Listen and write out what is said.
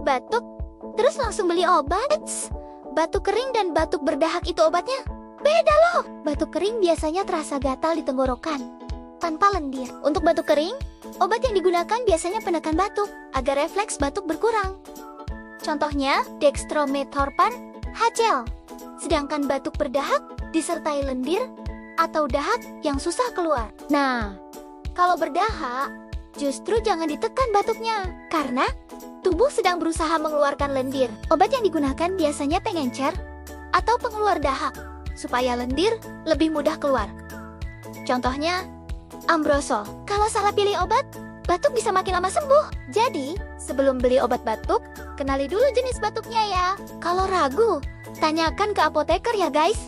batuk, terus langsung beli obat. Eits, batuk kering dan batuk berdahak itu obatnya beda loh. Batuk kering biasanya terasa gatal di tenggorokan tanpa lendir. Untuk batuk kering, obat yang digunakan biasanya penekan batuk agar refleks batuk berkurang. Contohnya dextromethorphan HCl. Sedangkan batuk berdahak disertai lendir atau dahak yang susah keluar. Nah, kalau berdahak, justru jangan ditekan batuknya karena tubuh sedang berusaha mengeluarkan lendir. Obat yang digunakan biasanya pengencer atau pengeluar dahak supaya lendir lebih mudah keluar. Contohnya Ambrosol. Kalau salah pilih obat, batuk bisa makin lama sembuh. Jadi, sebelum beli obat batuk, kenali dulu jenis batuknya ya. Kalau ragu, tanyakan ke apoteker ya guys.